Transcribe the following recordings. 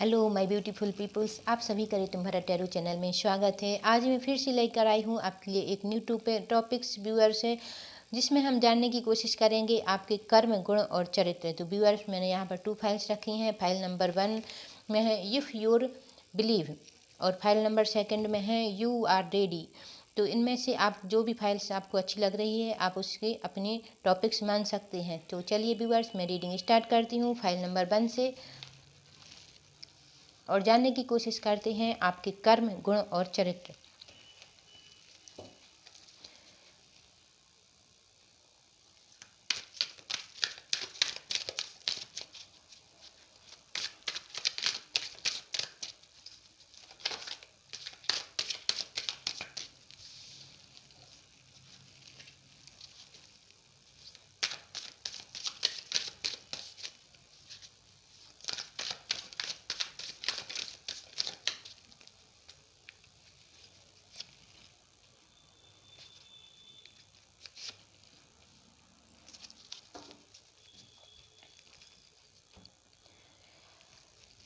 Hello my beautiful peoples, आप सभी का तुम्हारा टैरो चैनल में स्वागत है। आज मैं फिर से लेकर आई हूँ आपके लिए एक न्यू टॉपिक्स व्यूअर्स है, जिसमें हम जानने की कोशिश करेंगे आपके कर्म, गुण और चरित्र। तो व्यूअर्स, मैंने यहाँ पर 2 फाइल्स रखी हैं। फाइल नंबर 1 में है इफ़ योर बिलीव और फाइल नंबर 2 में है यू आर रेडी। तो इनमें से आप जो भी फाइल्स आपको अच्छी लग रही है आप उसके अपने टॉपिक्स मान सकते हैं। तो चलिए व्यूअर्स, मैं रीडिंग स्टार्ट करती हूँ फाइल नंबर 1 से और जानने की कोशिश करते हैं आपके कर्म, गुण और चरित्र।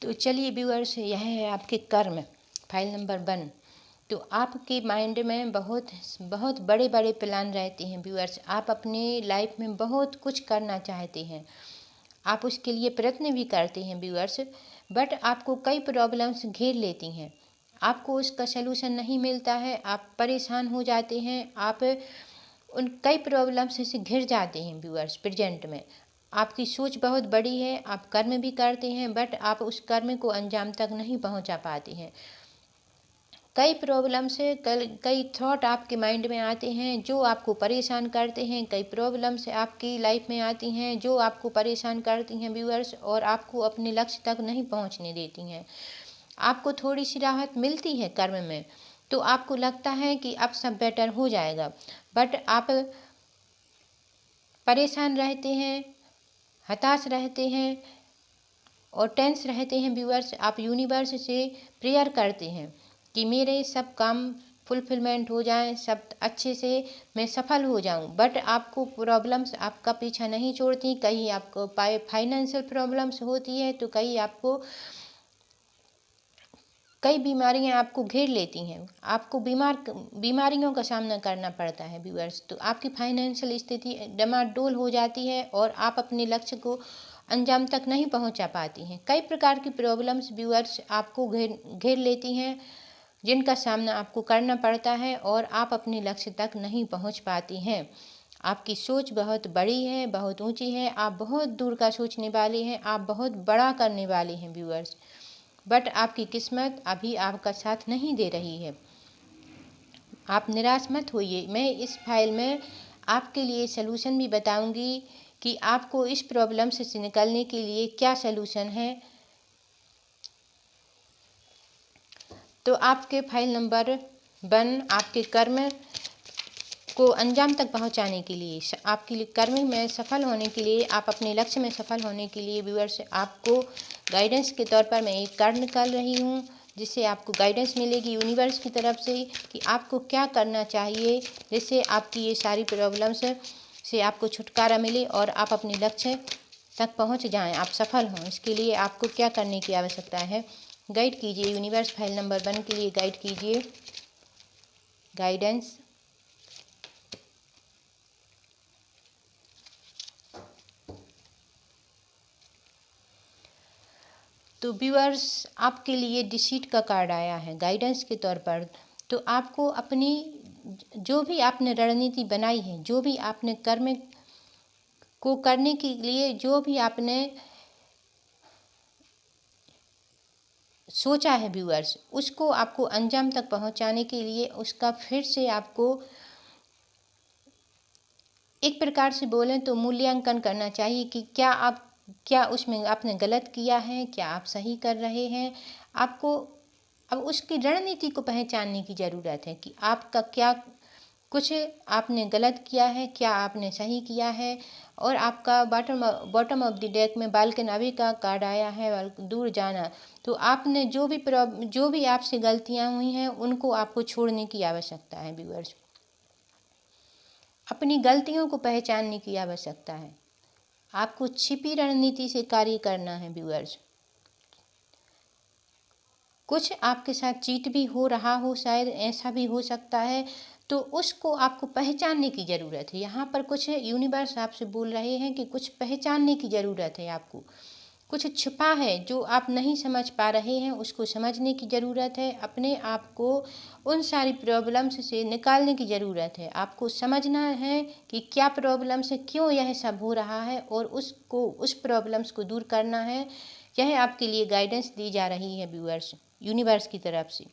तो चलिए व्यूअर्स, यह है आपके कर्म, फाइल नंबर 1। तो आपके माइंड में बहुत बहुत बड़े बड़े प्लान रहते हैं व्यूअर्स। आप अपने लाइफ में बहुत कुछ करना चाहते हैं, आप उसके लिए प्रयत्न भी करते हैं व्यूअर्स, बट आपको कई प्रॉब्लम्स घेर लेती हैं। आपको उसका सलूशन नहीं मिलता है, आप परेशान हो जाते हैं, आप उन कई प्रॉब्लम्स से घिर जाते हैं व्यूअर्स। प्रेजेंट में आपकी सोच बहुत बड़ी है, आप कर्म भी करते हैं, बट आप उस कर्म को अंजाम तक नहीं पहुंचा पाते हैं। कई प्रॉब्लम से कई थॉट आपके माइंड में आते हैं जो आपको परेशान करते हैं। कई प्रॉब्लम्स आपकी लाइफ में आती हैं जो आपको परेशान करती हैं व्यूअर्स, और आपको अपने लक्ष्य तक नहीं पहुंचने देती हैं। आपको थोड़ी सी राहत मिलती है कर्म में, तो आपको लगता है कि अब सब बेटर हो जाएगा, बट आप परेशान रहते हैं, हताश रहते हैं और टेंस रहते हैं व्यूअर्स। आप यूनिवर्स से प्रेयर करते हैं कि मेरे सब काम फुलफिलमेंट हो जाएं, सब अच्छे से मैं सफल हो जाऊं, बट आपको प्रॉब्लम्स आपका पीछा नहीं छोड़ती। कहीं आपको फाइनेंशियल प्रॉब्लम्स होती है, तो कहीं आपको कई बीमारियां आपको घेर लेती हैं, आपको बीमारियों का सामना करना पड़ता है व्यूअर्स। तो आपकी फाइनेंशियल स्थिति डमाडोल हो जाती है और आप अपने लक्ष्य को अंजाम तक नहीं पहुंचा पाती हैं। कई प्रकार की प्रॉब्लम्स व्यूअर्स आपको घेर लेती हैं, जिनका सामना आपको करना पड़ता है और आप अपने लक्ष्य तक नहीं पहुंच पाती हैं। आपकी सोच बहुत बड़ी है, बहुत ऊंची है, आप बहुत दूर का सोचने वाले हैं, आप बहुत बड़ा करने वाले हैं व्यूअर्स, बट आपकी किस्मत अभी आपका साथ नहीं दे रही है। आप निराश मत होइए, मैं इस फाइल में आपके लिए सलूशन भी बताऊंगी कि आपको इस प्रॉब्लम से निकलने के लिए क्या सलूशन है। तो आपके फाइल नंबर 1 आपके कर्म को अंजाम तक पहुंचाने के लिए, आपके लिए कर्म में सफल होने के लिए, आप अपने लक्ष्य में सफल होने के लिए व्यूअर्स, आपको गाइडेंस के तौर पर मैं एक कार्ड निकाल रही हूं, जिससे आपको गाइडेंस मिलेगी यूनिवर्स की तरफ से कि आपको क्या करना चाहिए, जिससे आपकी ये सारी प्रॉब्लम्स से आपको छुटकारा मिले और आप अपने लक्ष्य तक पहुंच जाएं, आप सफल हों। इसके लिए आपको क्या करने की आवश्यकता है, गाइड कीजिए यूनिवर्स। फाइल नंबर 1 के लिए गाइड कीजिए, गाइडेंस। तो व्यूअर्स, आपके लिए डिसीट का कार्ड आया है गाइडेंस के तौर पर। तो आपको अपनी जो भी आपने रणनीति बनाई है, जो भी आपने कर्म को करने के लिए जो भी आपने सोचा है व्यूअर्स, उसको आपको अंजाम तक पहुंचाने के लिए उसका फिर से आपको एक प्रकार से बोलें तो मूल्यांकन करना चाहिए कि क्या उसमें आपने गलत किया है, क्या आप सही कर रहे हैं। आपको अब उसकी रणनीति को पहचानने की ज़रूरत है कि आपका क्या कुछ आपने गलत किया है, क्या आपने सही किया है। और आपका बॉटम ऑफ द डेक में बालकनावी का कार्ड आया है, दूर जाना। तो आपने जो भी आपसे गलतियां हुई हैं उनको आपको छोड़ने की आवश्यकता है व्यूअर्स। अपनी गलतियों को पहचानने की आवश्यकता है, आपको छिपी रणनीति से कार्य करना है व्यूअर्स। कुछ आपके साथ चीट भी हो रहा हो, शायद ऐसा भी हो सकता है। तो उसको आपको पहचानने की ज़रूरत है। यहाँ पर कुछ यूनिवर्स आपसे बोल रहे हैं कि कुछ पहचानने की ज़रूरत है आपको। कुछ छुपा है जो आप नहीं समझ पा रहे हैं, उसको समझने की ज़रूरत है। अपने आप को उन सारी प्रॉब्लम्स से निकालने की ज़रूरत है। आपको समझना है कि क्या प्रॉब्लम्स है, क्यों यह सब हो रहा है, और उस प्रॉब्लम्स को दूर करना है। यह आपके लिए गाइडेंस दी जा रही है व्यूअर्स, यूनिवर्स की तरफ से।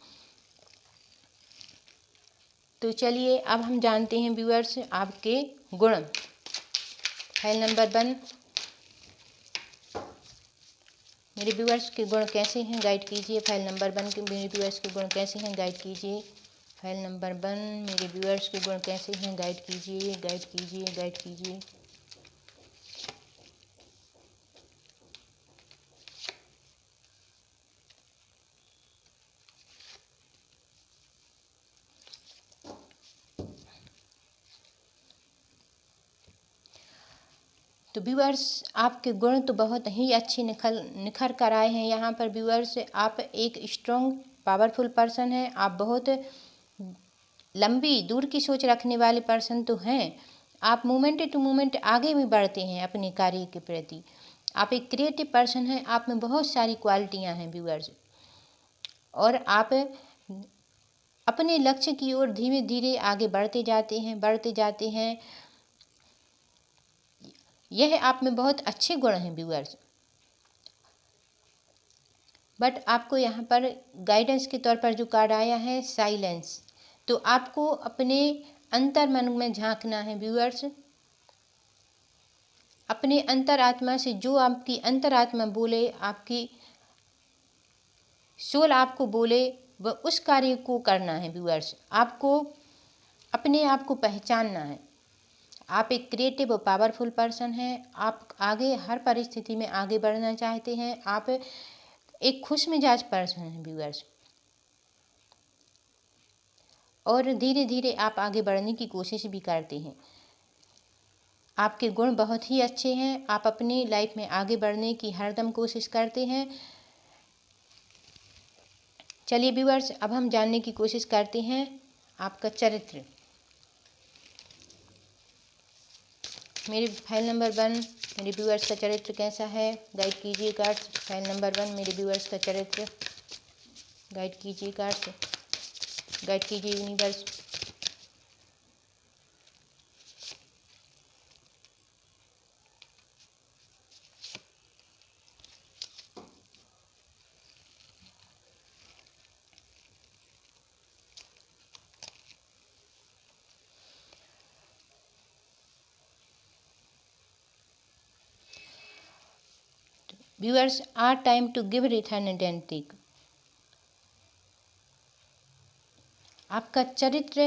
तो चलिए अब हम जानते हैं व्यूअर्स आपके गुण। फाइल नंबर 1, मेरे व्यूअर्स के गुण कैसे हैं गाइड कीजिए। फाइल नंबर 1 के मेरे व्यूअर्स के गुण कैसे हैं गाइड कीजिए। फाइल नंबर 1 मेरे व्यूअर्स के गुण कैसे हैं गाइड कीजिए, गाइड कीजिए, गाइड कीजिए। तो व्यूअर्स आपके गुण तो बहुत ही अच्छे निखर कर आए हैं यहाँ पर व्यूअर्स। आप एक स्ट्रॉन्ग पावरफुल पर्सन हैं। आप बहुत लंबी दूर की सोच रखने वाले पर्सन तो हैं। आप मोमेंट टू मोमेंट आगे भी बढ़ते हैं अपने कार्य के प्रति। आप एक क्रिएटिव पर्सन हैं। आप में बहुत सारी क्वालिटियाँ हैं व्यूअर्स, और आप अपने लक्ष्य की ओर धीरे धीरे आगे बढ़ते जाते हैं, बढ़ते जाते हैं। यह आप में बहुत अच्छे गुण हैं व्यूअर्स। बट आपको यहाँ पर गाइडेंस के तौर पर जो कार्ड आया है साइलेंस, तो आपको अपने अंतर मन में झांकना है व्यूअर्स। अपने अंतरात्मा से जो आपकी अंतरात्मा बोले, आपकी सोल आपको बोले, वह उस कार्य को करना है व्यूअर्स। आपको अपने आप को पहचानना है। आप एक क्रिएटिव और पावरफुल पर्सन हैं। आप आगे हर परिस्थिति में आगे बढ़ना चाहते हैं। आप एक खुश मिजाज पर्सन हैं व्यूअर्स, और धीरे धीरे आप आगे बढ़ने की कोशिश भी करते हैं। आपके गुण बहुत ही अच्छे हैं। आप अपनी लाइफ में आगे बढ़ने की हरदम कोशिश करते हैं। चलिए व्यूअर्स अब हम जानने की कोशिश करते हैं आपका चरित्र। मेरे फाइल नंबर 1 मेरे व्यूअर्स का चरित्र कैसा है गाइड कीजिए कार्ड्स। फाइल नंबर 1 मेरे व्यूअर्स का चरित्र गाइड कीजिए कार्ड्स, गाइड कीजिए universe. Viewers are time to give return identity। आपका चरित्र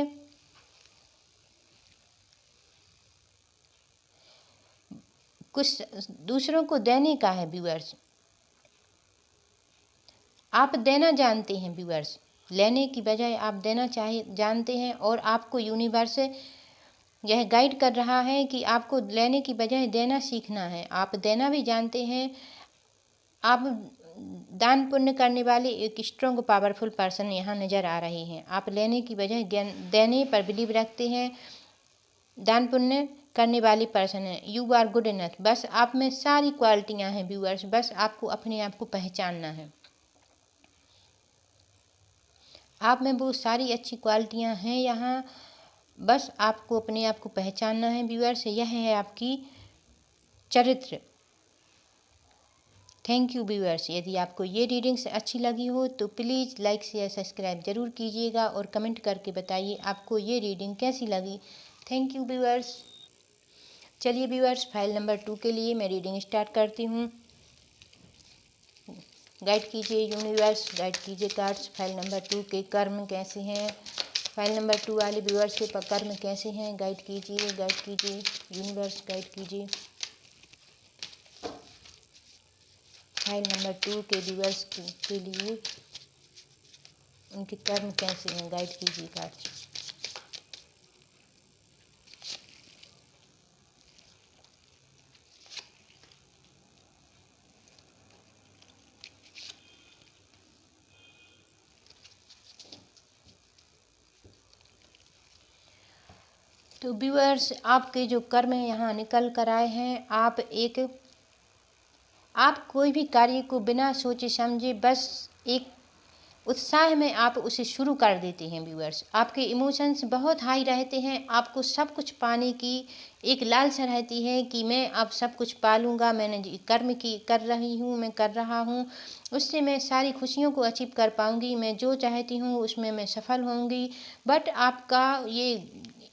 कुछ दूसरों को देने का है व्यूअर्स। आप देना जानते हैं व्यूअर्स, लेने की बजाय आप देना जानते हैं। और आपको यूनिवर्स यह गाइड कर रहा है कि आपको लेने की बजाय देना सीखना है। आप देना भी जानते हैं। आप दान पुण्य करने वाले एक स्ट्रॉन्ग पावरफुल पर्सन यहाँ नज़र आ रहे हैं। आप लेने की बजाय देने पर बिलीव रखते हैं। दान पुण्य करने वाली पर्सन है। You are good enough. बस आप में सारी क्वालिटियाँ हैं व्यूअर्स, बस आपको अपने आप को पहचानना है। आप में वो सारी अच्छी क्वालिटियाँ हैं यहाँ, बस आपको अपने आप को पहचानना है व्यूअर्स। यह है आपकी चरित्र। Thank you viewers. यदि आपको ये रीडिंग्स अच्छी लगी हो तो प्लीज़ लाइक शेयर सब्सक्राइब ज़रूर कीजिएगा, और कमेंट करके बताइए आपको ये रीडिंग कैसी लगी। Thank you viewers. चलिए व्यूअर्स फाइल नंबर 2 के लिए मैं रीडिंग स्टार्ट करती हूँ। गाइड कीजिए यूनिवर्स, गाइड कीजिए कार्ड्स। फाइल नंबर 2 के कर्म कैसे हैं। फाइल नंबर 2 वाले व्यूअर्स के कर्म कैसे हैं, गाइड कीजिए, गाइड कीजिए यूनिवर्स, गाइड कीजिए। फाइल नंबर 2 के व्यूअर्स के लिए उनके कर्म कैसे हैं, गाइड कीजिए कार्ड्स। तो व्यूअर्स, आपके जो कर्म यहाँ निकल कर आए हैं, आप कोई भी कार्य को बिना सोचे समझे बस एक उत्साह में आप उसे शुरू कर देते हैं। व्यूअर्स, आपके इमोशंस बहुत हाई रहते हैं, आपको सब कुछ पाने की एक लालसा रहती है कि मैं अब सब कुछ पा लूँगा, मैंने जो कर्म की कर रही हूँ, मैं कर रहा हूँ, उससे मैं सारी खुशियों को अचीव कर पाऊँगी, मैं जो चाहती हूँ उसमें मैं सफल होंगी। बट आपका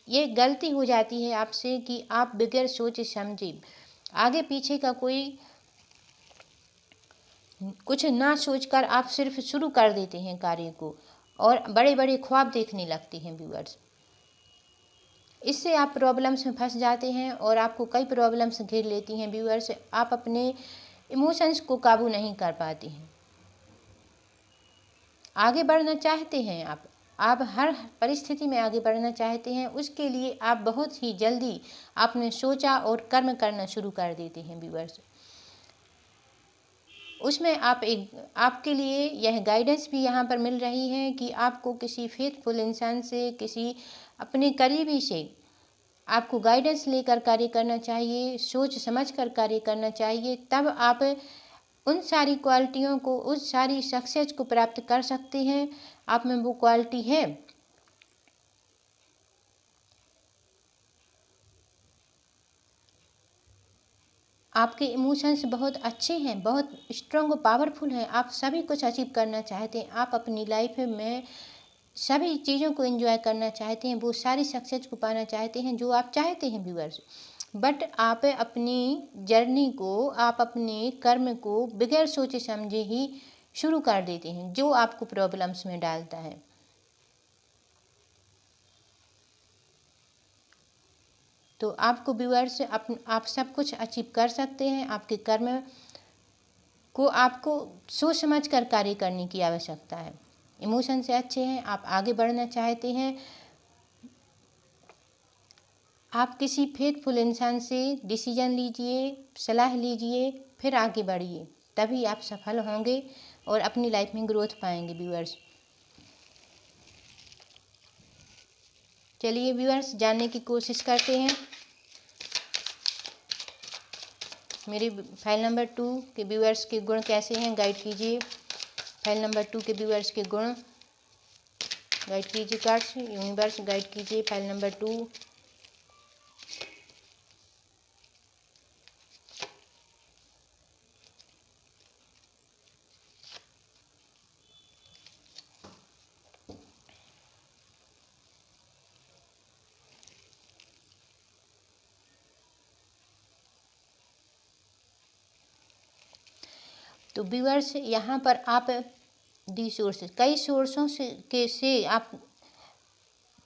ये गलती हो जाती है आपसे कि आप बगैर सोचे समझे आगे पीछे का कोई कुछ ना सोचकर आप सिर्फ शुरू कर देते हैं कार्य को और बड़े बड़े ख्वाब देखने लगते हैं। व्यूअर्स, इससे आप प्रॉब्लम्स में फंस जाते हैं और आपको कई प्रॉब्लम्स घेर लेती हैं। व्यूअर्स, आप अपने इमोशंस को काबू नहीं कर पाते हैं, आगे बढ़ना चाहते हैं आप हर परिस्थिति में आगे बढ़ना चाहते हैं, उसके लिए आप बहुत ही जल्दी आपने सोचा और कर्म करना शुरू कर देते हैं। व्यूअर्स, उसमें आपके लिए यह गाइडेंस भी यहाँ पर मिल रही है कि आपको किसी फेथफुल इंसान से, किसी अपने करीबी से आपको गाइडेंस लेकर कार्य करना चाहिए, सोच समझ कर कार्य करना चाहिए। तब आप उन सारी क्वालिटियों को, उस सारी सक्सेस को प्राप्त कर सकते हैं। आप में वो क्वालिटी है। आपके इमोशंस बहुत अच्छे हैं, बहुत स्ट्रॉन्ग और पावरफुल हैं, आप सभी कुछ अचीव करना चाहते हैं, आप अपनी लाइफ में सभी चीज़ों को एंजॉय करना चाहते हैं, वो सारी सक्सेस को पाना चाहते हैं जो आप चाहते हैं। व्यूअर्स, बट आप अपनी जर्नी को, आप अपने कर्म को बगैर सोचे समझे ही शुरू कर देते हैं, जो आपको प्रॉब्लम्स में डालता है। तो आपको व्यूअर्स, आप सब कुछ अचीव कर सकते हैं। आपके कर्म को आपको सोच समझ कर कार्य करने की आवश्यकता है। इमोशन से अच्छे हैं, आप आगे बढ़ना चाहते हैं, आप किसी फेथफुल इंसान से डिसीजन लीजिए, सलाह लीजिए, फिर आगे बढ़िए, तभी आप सफल होंगे और अपनी लाइफ में ग्रोथ पाएंगे। व्यूअर्स, चलिए व्यूअर्स, जानने की कोशिश करते हैं। मेरे फाइल नंबर 2 के व्यूअर्स के गुण कैसे हैं, गाइड कीजिए। फाइल नंबर 2 के व्यूअर्स के गुण गाइड कीजिए। कार्ड्स यूनिवर्स गाइड कीजिए फाइल नंबर 2। तो व्यूअर्स, यहाँ पर आप दी सोर्सेस, कई सोर्सों से आप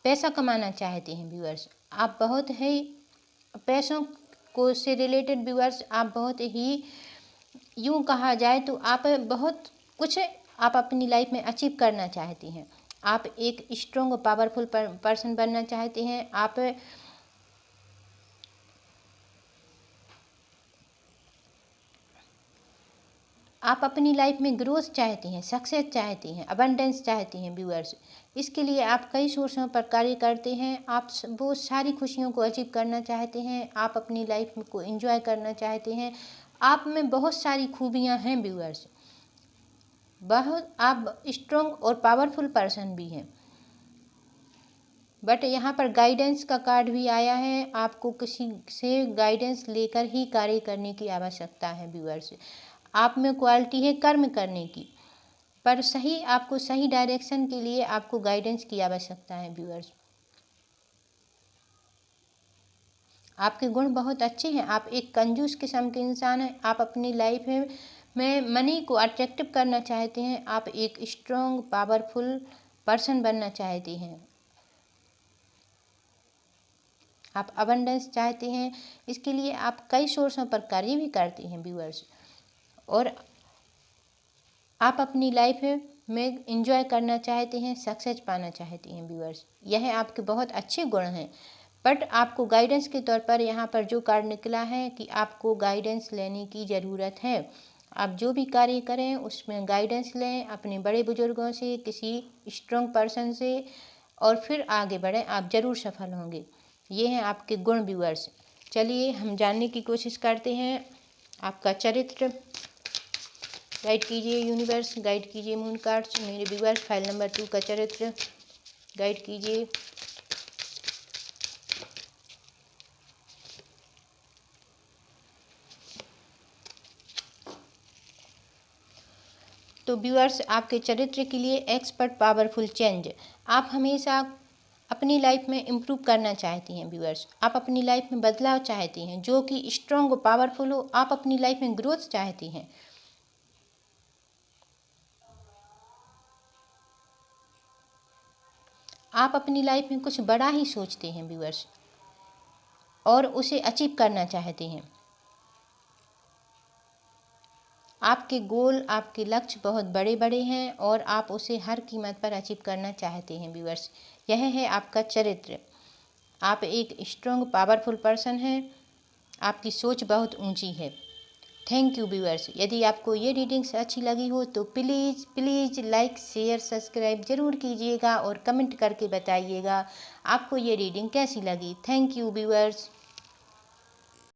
पैसा कमाना चाहते हैं। व्यूअर्स, आप बहुत ही पैसों को से रिलेटेड, व्यूअर्स, आप बहुत ही, यूँ कहा जाए तो आप बहुत कुछ आप अपनी लाइफ में अचीव करना चाहते हैं। आप एक स्ट्रॉन्ग और पावरफुल पर्सन बनना चाहते हैं। आप अपनी लाइफ में ग्रोथ चाहते हैं, सक्सेस चाहते हैं, अबंडेंस चाहते हैं। व्यूअर्स, इसके लिए आप कई सोर्सों पर कार्य करते हैं। आप वो सारी खुशियों को अचीव करना चाहते हैं, आप अपनी लाइफ को एंजॉय करना चाहते हैं। आप में बहुत सारी खूबियां हैं। व्यूअर्स, बहुत आप स्ट्रॉन्ग और पावरफुल पर्सन भी हैं। बट यहाँ पर गाइडेंस का कार्ड भी आया है, आपको किसी से गाइडेंस लेकर ही कार्य करने की आवश्यकता है। व्यूअर्स, आप में क्वालिटी है कर्म करने की, पर आपको सही डायरेक्शन के लिए आपको गाइडेंस की आवश्यकता है। व्यूअर्स, आपके गुण बहुत अच्छे हैं, आप एक कंजूस किस्म के इंसान हैं। आप अपनी लाइफ में मनी को अट्रैक्टिव करना चाहते हैं, आप एक स्ट्रॉन्ग पावरफुल पर्सन बनना चाहते हैं, आप अबंडेंस चाहते हैं। इसके लिए आप कई सोर्सों पर कार्य भी करते हैं। व्यूअर्स, और आप अपनी लाइफ में एंजॉय करना चाहते हैं, सक्सेस पाना चाहते हैं। व्यूअर्स, यह आपके बहुत अच्छे गुण हैं। बट आपको गाइडेंस के तौर पर यहाँ पर जो कार्ड निकला है कि आपको गाइडेंस लेने की ज़रूरत है। आप जो भी कार्य करें उसमें गाइडेंस लें अपने बड़े बुजुर्गों से, किसी स्ट्रॉन्ग पर्सन से, और फिर आगे बढ़ें, आप ज़रूर सफल होंगे। ये हैं आपके गुण व्यूअर्स। चलिए हम जानने की कोशिश करते हैं आपका चरित्र। गाइड कीजिए यूनिवर्स, गाइड कीजिए मून कार्ड्स मेरे व्यूअर्स, फाइल नंबर 2 का चरित्र गाइड कीजिए। तो व्यूअर्स, आपके चरित्र के लिए एक्सपर्ट पावरफुल चेंज। आप हमेशा अपनी लाइफ में इम्प्रूव करना चाहती हैं व्यूअर्स। आप अपनी लाइफ में बदलाव चाहती हैं जो कि स्ट्रॉन्ग और पावरफुल हो। आप अपनी लाइफ में ग्रोथ चाहती हैं। आप अपनी लाइफ में कुछ बड़ा ही सोचते हैं व्यूअर्स और उसे अचीव करना चाहते हैं। आपके गोल, आपके लक्ष्य बहुत बड़े बड़े हैं और आप उसे हर कीमत पर अचीव करना चाहते हैं व्यूअर्स। यह है आपका चरित्र। आप एक स्ट्रॉन्ग पावरफुल पर्सन हैं। आपकी सोच बहुत ऊंची है। Thank you viewers. यदि आपको ये रीडिंग्स अच्छी लगी हो तो please please like share subscribe ज़रूर कीजिएगा और कमेंट करके बताइएगा आपको ये रीडिंग कैसी लगी। Thank you viewers.